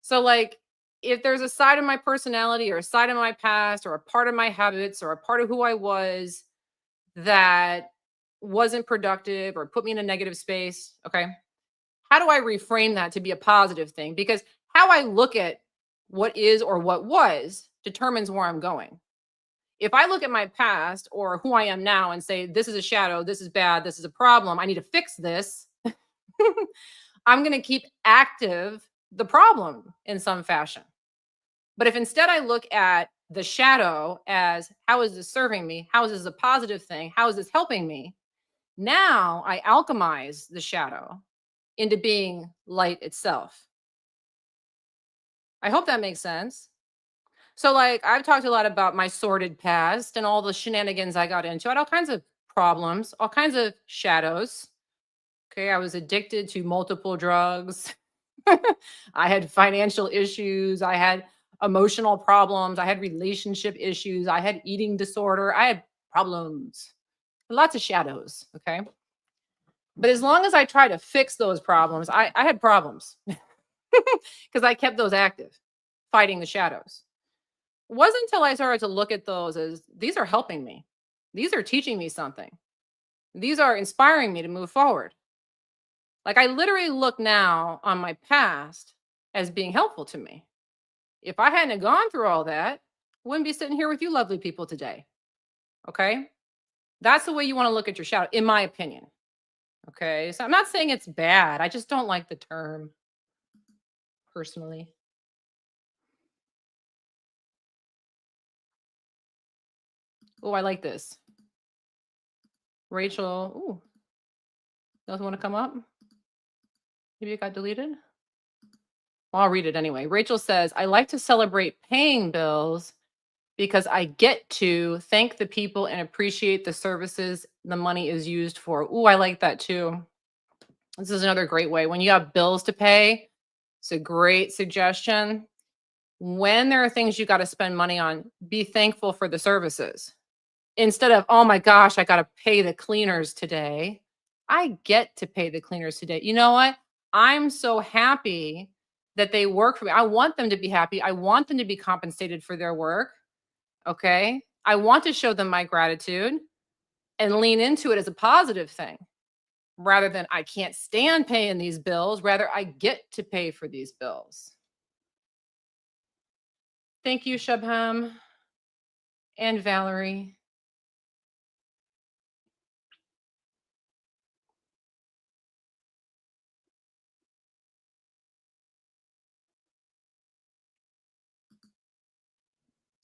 So, like, if there's a side of my personality or a side of my past or a part of my habits or a part of who I was that wasn't productive or put me in a negative space, okay, How do I reframe that to be a positive thing? Because how I look at what is or what was determines where I'm going. If I look at my past or who I am now and say, this is a shadow, this is bad, this is a problem, I need to fix this, I'm going to keep active the problem in some fashion. But if instead I look at the shadow as how is this serving me? How is this a positive thing? How is this helping me? Now I alchemize the shadow into being light itself. I hope that makes sense. So, like, I've talked a lot about my sordid past and all the shenanigans I got into. I had all kinds of problems, all kinds of shadows. Okay. I was addicted to multiple drugs. I had financial issues. I had emotional problems. I had relationship issues. I had eating disorder. I had problems, lots of shadows. Okay. But as long as I try to fix those problems, I had problems because I kept those active, fighting the shadows. It wasn't until I started to look at those as these are helping me. These are teaching me something. These are inspiring me to move forward. Like I literally look now on my past as being helpful to me. If I hadn't gone through all that, I wouldn't be sitting here with you lovely people today. Okay? That's the way you want to look at your shadow, in my opinion. Okay? So I'm not saying it's bad. I just don't like the term personally. Oh, I like this. Rachel, ooh, doesn't want to come up. Maybe it got deleted. Well, I'll read it anyway. Rachel says, I like to celebrate paying bills because I get to thank the people and appreciate the services the money is used for. Ooh, I like that too. This is another great way. When you have bills to pay, it's a great suggestion. When there are things you got to spend money on, be thankful for the services. Instead of, oh my gosh, I got to pay the cleaners today. I get to pay the cleaners today. You know what? I'm so happy that they work for me. I want them to be happy. I want them to be compensated for their work. Okay. I want to show them my gratitude and lean into it as a positive thing rather than I can't stand paying these bills. Rather, I get to pay for these bills. Thank you, Shabham and Valerie.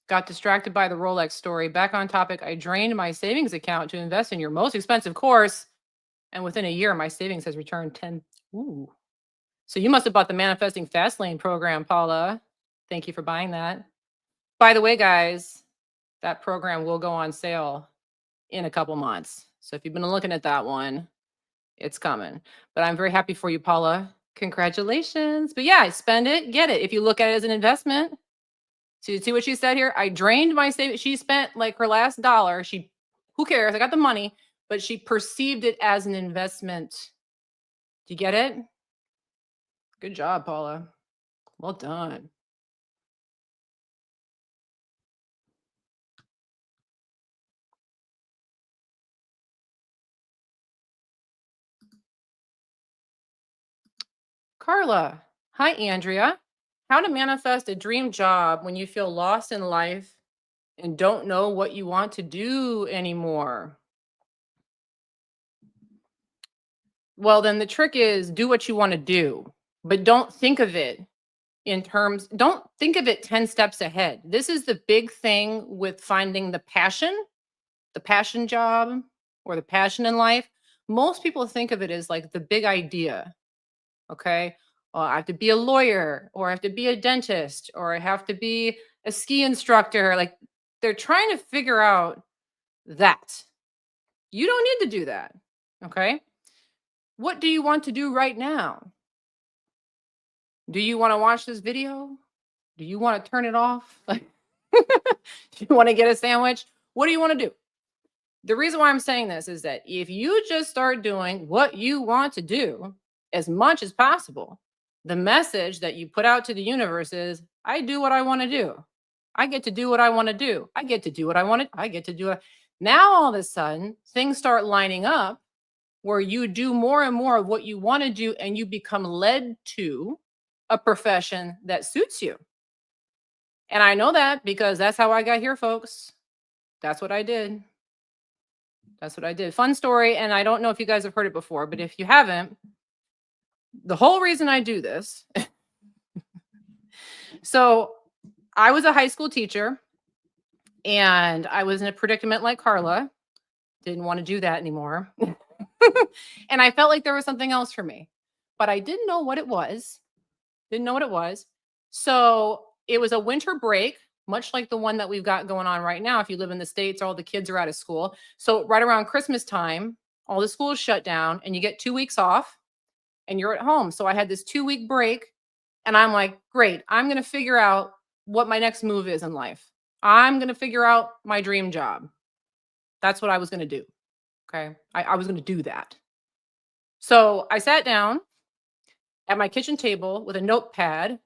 Got distracted by the Rolex story. Back on topic, I drained my savings account to invest in your most expensive course. And within a year, my savings has returned 10. Ooh. So you must have bought the Manifesting Fastlane program, Paula. Thank you for buying that. By the way, guys, that program will go on sale in a couple months. So if you've been looking at that one, it's coming. But I'm very happy for you, Paula. Congratulations. But yeah, spend it, get it. If you look at it as an investment, see what she said here? I drained my savings. She spent like her last dollar. Who cares? I got the money, but she perceived it as an investment. Do you get it? Good job, Paula. Well done. Carla. Hi, Andrea. How to manifest a dream job when you feel lost in life and don't know what you want to do anymore. Well, then the trick is do what you want to do, but don't think of it don't think of it 10 steps ahead. This is the big thing with finding the passion job or the passion in life. Most people think of it as like the big idea. Okay. Well, I have to be a lawyer or I have to be a dentist or I have to be a ski instructor. Like they're trying to figure out that. You don't need to do that. Okay. What do you want to do right now? Do you want to watch this video? Do you want to turn it off? Like, do you want to get a sandwich? What do you want to do? The reason why I'm saying this is that if you just start doing what you want to do as much as possible, the message that you put out to the universe is I do what I want to do. I get to do what I want to do. I get to do what I want to. I get to do it. Now all of a sudden, things start lining up where you do more and more of what you want to do and you become led to a profession that suits you. And I know that because that's how I got here, folks. That's what I did. That's what I did. Fun story. And I don't know if you guys have heard it before, but if you haven't, the whole reason I do this. So I was a high school teacher and I was in a predicament like Carla. Didn't want to do that anymore. And I felt like there was something else for me, but I didn't know what it was. Didn't know what it was. So it was a winter break, much like the one that we've got going on right now. If you live in the States, all the kids are out of school. So right around Christmas time, all the schools shut down and you get 2 weeks off and you're at home. So I had this 2-week break and I'm like, great, I'm going to figure out what my next move is in life. I'm going to figure out my dream job. That's what I was going to do. Okay. I was going to do that. So I sat down at my kitchen table with a notepad,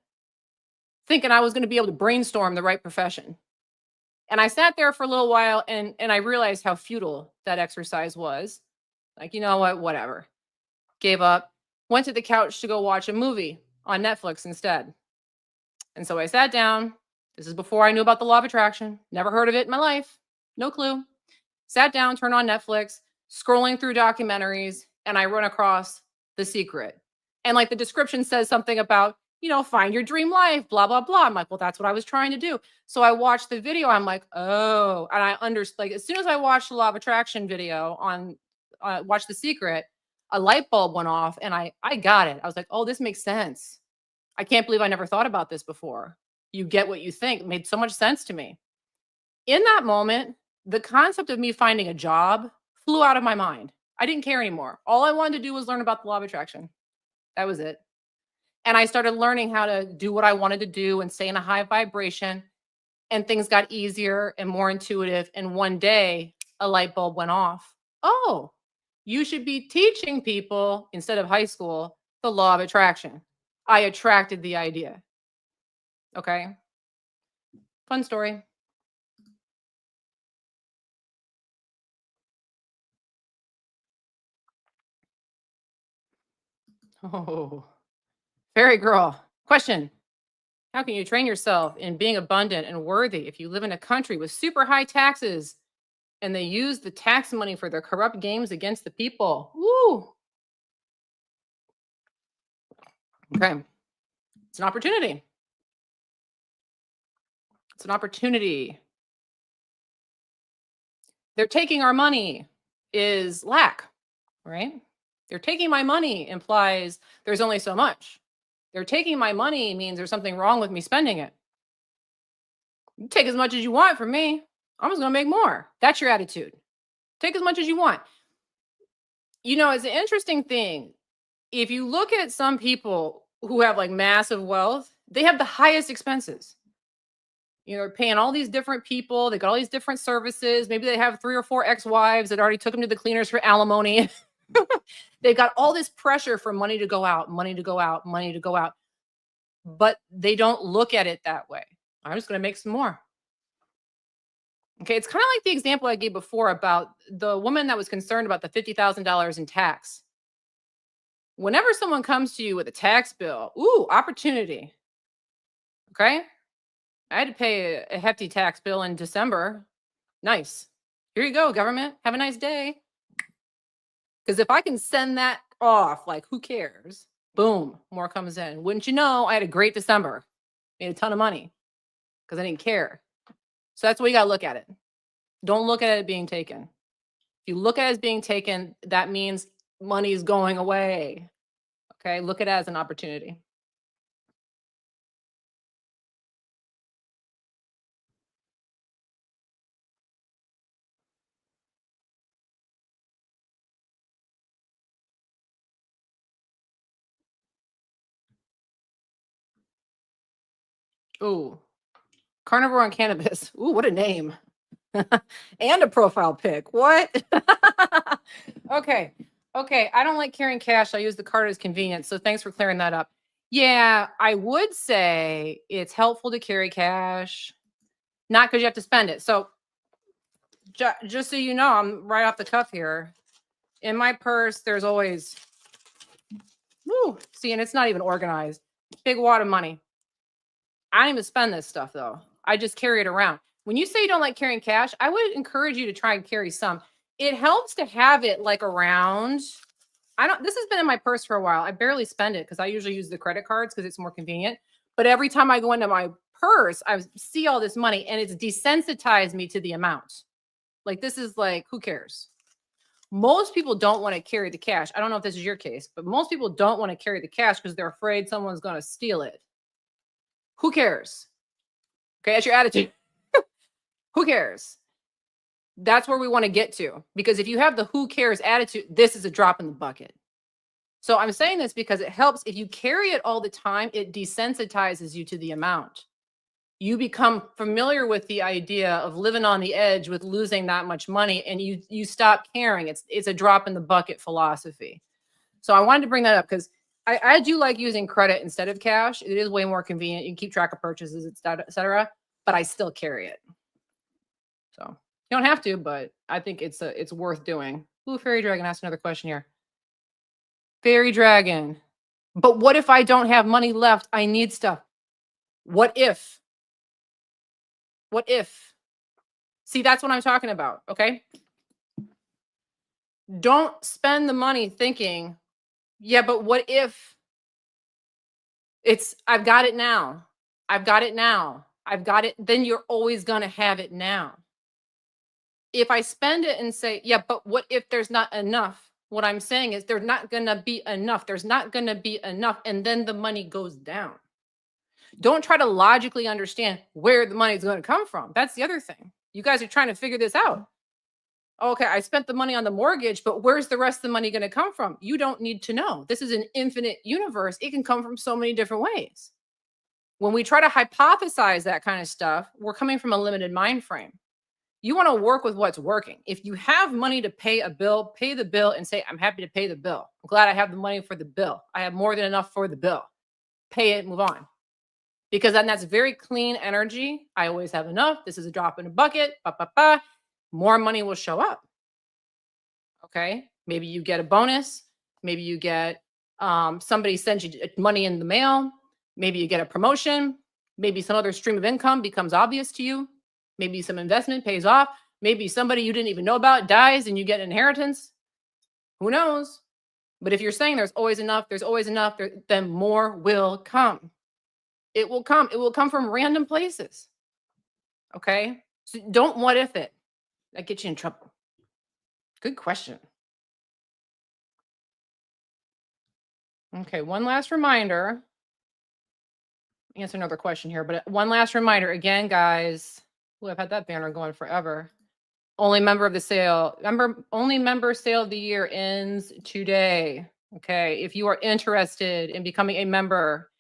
thinking I was going to be able to brainstorm the right profession. And I sat there for a little while and I realized how futile that exercise was. Like, you know what? Whatever. Gave up, went to the couch to go watch a movie on Netflix instead. And so I sat down. This is before I knew about the law of attraction. Never heard of it in my life. No clue. Sat down, turned on Netflix, scrolling through documentaries, and I run across The Secret. And like the description says something about, find your dream life, blah, blah, blah. I'm like, well, that's what I was trying to do. So I watched the video. I'm like, oh, and I understood. Like as soon as I watched the law of attraction video on Watch The Secret, a light bulb went off and I got it. I was like, oh, this makes sense. I can't believe I never thought about this before. You get what you think. It made so much sense to me. In that moment, the concept of me finding a job flew out of my mind. I didn't care anymore. All I wanted to do was learn about the law of attraction. That was it. And I started learning how to do what I wanted to do and stay in a high vibration. And things got easier and more intuitive. And one day, a light bulb went off. Oh, you should be teaching people instead of high school the law of attraction. I attracted the idea. Okay. Fun story. Oh, fairy girl. Question. How can you train yourself in being abundant and worthy if you live in a country with super high taxes and they use the tax money for their corrupt games against the people? Woo. Okay. It's an opportunity. It's an opportunity. They're taking our money is lack, right? They're taking my money implies there's only so much. They're taking my money means there's something wrong with me spending it. You take as much as you want from me. I'm just going to make more. That's your attitude. Take as much as you want. It's an interesting thing. If you look at some people who have like massive wealth, they have the highest expenses. They're paying all these different people. They got all these different services. Maybe they have 3 or 4 ex-wives that already took them to the cleaners for alimony. They've got all this pressure for money to go out, money to go out, money to go out. But they don't look at it that way. I'm just going to make some more. Okay, it's kind of like the example I gave before about the woman that was concerned about the $50,000 in tax. Whenever someone comes to you with a tax bill, ooh, opportunity. Okay? I had to pay a hefty tax bill in December. Nice. Here you go, government. Have a nice day. Because if I can send that off, like who cares? Boom, more comes in. Wouldn't you know, I had a great December. Made a ton of money because I didn't care. So that's the way you got to look at it. Don't look at it being taken. If you look at it as being taken, that means money's going away. Okay, look at it as an opportunity. Ooh, carnivore and cannabis. Ooh, what a name. And a profile pic. What? Okay. Okay. I don't like carrying cash. I use the card as convenience. So thanks for clearing that up. Yeah, I would say it's helpful to carry cash, not because you have to spend it. So just so you know, I'm right off the cuff here. In my purse, there's always, woo, see, and it's not even organized. Big wad of money. I don't even spend this stuff though. I just carry it around. When you say you don't like carrying cash, I would encourage you to try and carry some. It helps to have it like around. This has been in my purse for a while. I barely spend it because I usually use the credit cards because it's more convenient. But every time I go into my purse, I see all this money and it's desensitized me to the amount. Like, this is like, who cares? Most people don't want to carry the cash. I don't know if this is your case, but most people don't want to carry the cash because they're afraid someone's going to steal it. Who cares? Okay, that's your attitude. Who cares? That's where we want to get to. Because if you have the who cares attitude, this is a drop in the bucket. So I'm saying this because it helps. If you carry it all the time, it desensitizes you to the amount. You become familiar with the idea of living on the edge with losing that much money, and you stop caring. It's a drop in the bucket philosophy. So I wanted to bring that up because I do like using credit instead of cash. It is way more convenient. You can keep track of purchases, et cetera, but I still carry it. So you don't have to, but I think it's worth doing. Ooh, Fairy Dragon asked another question here. Fairy Dragon, but what if I don't have money left? I need stuff. What if? What if? See, that's what I'm talking about, okay? Don't spend the money thinking, yeah, but what if I've got it now. I've got it now. I've got it. Then you're always going to have it now. If I spend it and say, yeah, but what if there's not enough? What I'm saying is there's not going to be enough. There's not going to be enough. And then the money goes down. Don't try to logically understand where the money is going to come from. That's the other thing. You guys are trying to figure this out. Okay, I spent the money on the mortgage, but where's the rest of the money going to come from? You don't need to know. This is an infinite universe. It can come from so many different ways. When we try to hypothesize that kind of stuff, we're coming from a limited mind frame. You want to work with what's working. If you have money to pay a bill, pay the bill and say, I'm happy to pay the bill. I'm glad I have the money for the bill. I have more than enough for the bill. Pay it, move on. Because then that's very clean energy. I always have enough. This is a drop in a bucket. More money will show up. Okay. Maybe you get a bonus. Maybe you get somebody sends you money in the mail. Maybe you get a promotion. Maybe some other stream of income becomes obvious to you. Maybe some investment pays off. Maybe somebody you didn't even know about dies and you get an inheritance. Who knows? But if you're saying there's always enough, then more will come. It will come. It will come from random places. Okay? So don't what if it. That gets you in trouble. Good question. Okay, one last reminder. Answer another question here, but one last reminder again, guys. Ooh, I've had that banner going forever. Only member sale of the year ends today. Okay, if you are interested in becoming a member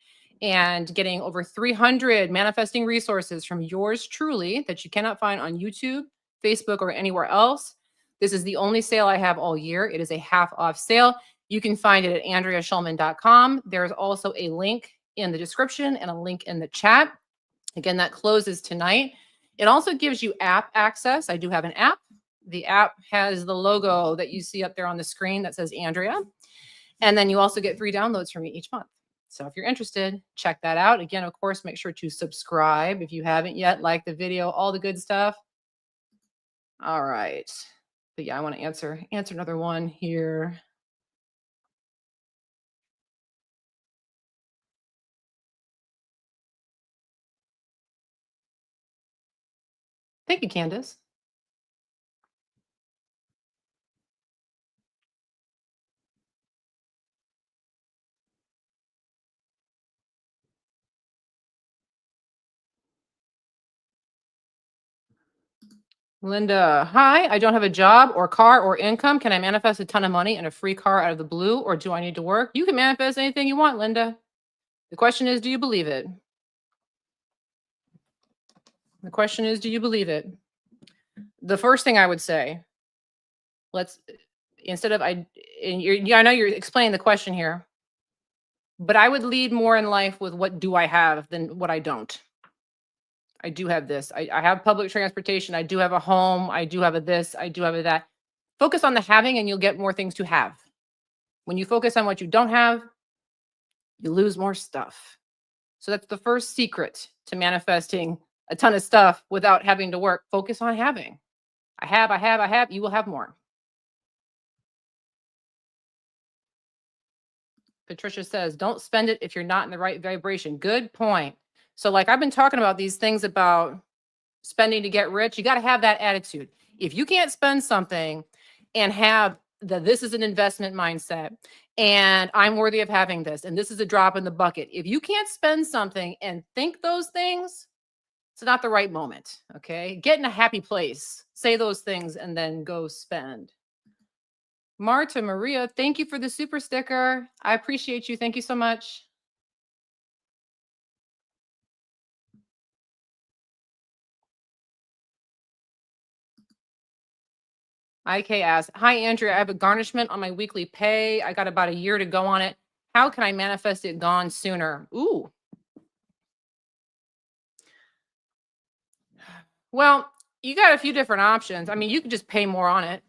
and getting over 300 manifesting resources from yours truly that you cannot find on YouTube, Facebook, or anywhere else, this is the only sale I have all year. It is a half off sale. You can find it at andreaschulman.com. There's also a link in the description and a link in the chat. Again, that closes tonight. It also gives you app access. I do have an app. The app has the logo that you see up there on the screen that says Andrea. And then you also get 3 downloads from me each month. So if you're interested, check that out. Again, of course, make sure to subscribe if you haven't yet, like the video, all the good stuff. All right. But yeah, I want to answer another one here. Thank you, Candace. Linda, hi. I don't have a job or car or income. Can I manifest a ton of money and a free car out of the blue, or do I need to work? You can manifest anything you want, Linda. The question is, do you believe it? The question is, do you believe it? The first thing I would say, I know you're explaining the question here, but I would lead more in life with what do I have than what I don't. I do have this. I have public transportation. I do have a home. I do have a this. I do have a that. Focus on the having and you'll get more things to have. When you focus on what you don't have, you lose more stuff. So that's the first secret to manifesting a ton of stuff without having to work. Focus on having. I have, you will have more. Patricia says, don't spend it if you're not in the right vibration. Good point. So, like I've been talking about these things about spending to get rich, you got to have that attitude. If you can't spend something and have this is an investment mindset and I'm worthy of having this and this is a drop in the bucket. If you can't spend something and think those things, it's not the right moment. Okay. Get in a happy place, say those things, and then go spend. Marta Maria, thank you for the super sticker. I appreciate you. Thank you so much. IK asks, hi, Andrea. I have a garnishment on my weekly pay. I got about a year to go on it. How can I manifest it gone sooner? Ooh. Well, you got a few different options. I mean, you could just pay more on it,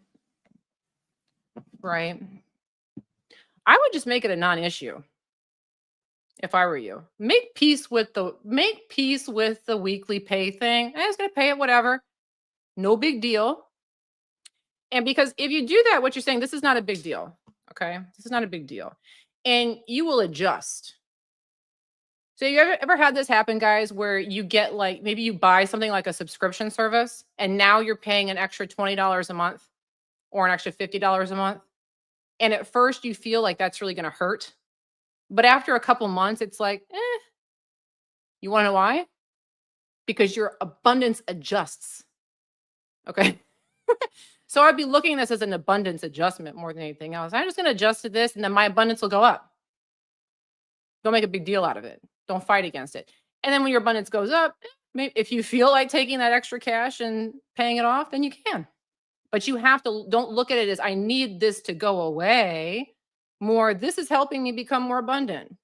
right? I would just make it a non-issue if I were you. Make peace with the weekly pay thing. I was going to pay it whatever. No big deal. And because if you do that, what you're saying, this is not a big deal. Okay. This is not a big deal. And you will adjust. So you ever had this happen, guys, where you get like, maybe you buy something like a subscription service and now you're paying an extra $20 a month or an extra $50 a month. And at first you feel like that's really going to hurt. But after a couple months, it's like, you want to know why? Because your abundance adjusts. Okay. So I'd be looking at this as an abundance adjustment more than anything else. I'm just going to adjust to this and then my abundance will go up. Don't make a big deal out of it. Don't fight against it. And then when your abundance goes up, maybe if you feel like taking that extra cash and paying it off, then you can. But you have to, don't look at it as I need this to go away. More, this is helping me become more abundant.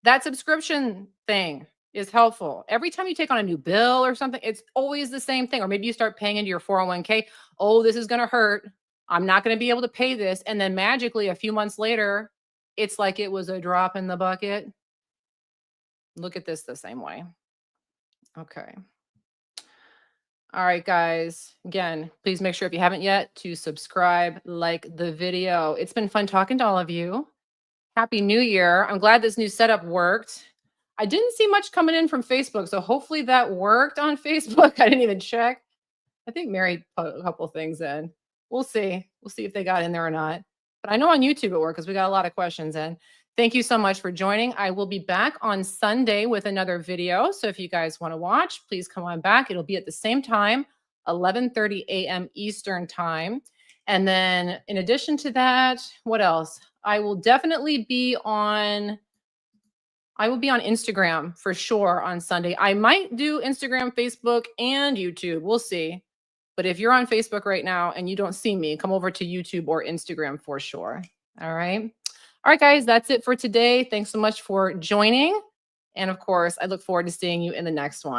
That subscription thing is helpful. Every time you take on a new bill or something, it's always the same thing. Or maybe you start paying into your 401k. Oh, this is going to hurt. I'm not going to be able to pay this. And then magically a few months later, it's like it was a drop in the bucket. Look at this the same way. Okay. All right, guys. Again, please make sure if you haven't yet to subscribe, like the video. It's been fun talking to all of you. Happy New Year. I'm glad this new setup worked. I didn't see much coming in from Facebook, so hopefully that worked on Facebook. I didn't even check. I think Mary put a couple things in. We'll see. We'll see if they got in there or not. But I know on YouTube it worked because we got a lot of questions in. Thank you so much for joining. I will be back on Sunday with another video. So if you guys want to watch, please come on back. It'll be at the same time, 11:30 a.m. Eastern time. And then in addition to that, what else? I will definitely be on Instagram for sure on Sunday. I might do Instagram, Facebook, and YouTube. We'll see. But if you're on Facebook right now and you don't see me, come over to YouTube or Instagram for sure. All right. All right, guys, that's it for today. Thanks so much for joining. And of course, I look forward to seeing you in the next one.